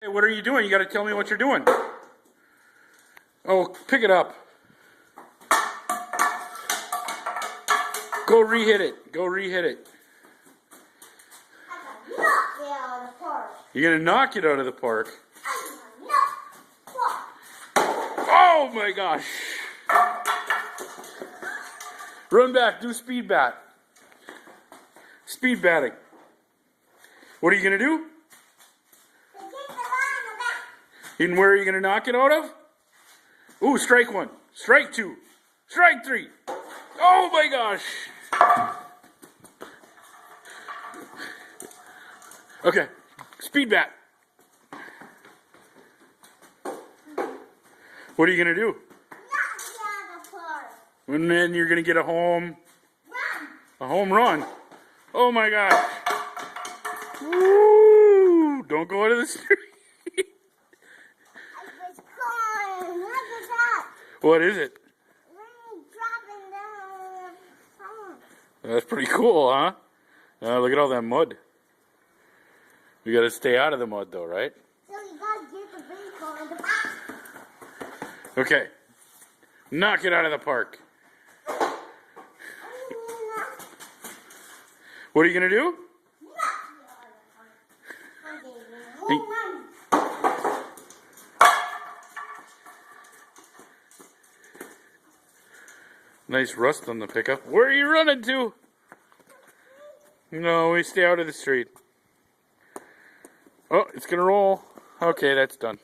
Hey, what are you doing? You got to tell me what you're doing. Oh, pick it up. Go re-hit it. Go re-hit it. You're going to knock it out of the park. Oh my gosh. Run back. Do speed bat. Speed batting. What are you going to do? And where are you going to knock it out of? Ooh, strike one. Strike two. Strike three. Oh my gosh. Okay. Speed bat. What are you going to do? And then you're going to get a home run. Oh my gosh. Woo! Don't go out of the street. What is it? That's pretty cool, huh? Look at all that mud. We gotta stay out of the mud though, right? So you gotta get the baseball in the back. Okay. Knock it out of the park. What are you gonna do? Hey. Nice rust on the pickup. Where are you running to? No, we stay out of the street. Oh, it's gonna roll. Okay, that's done.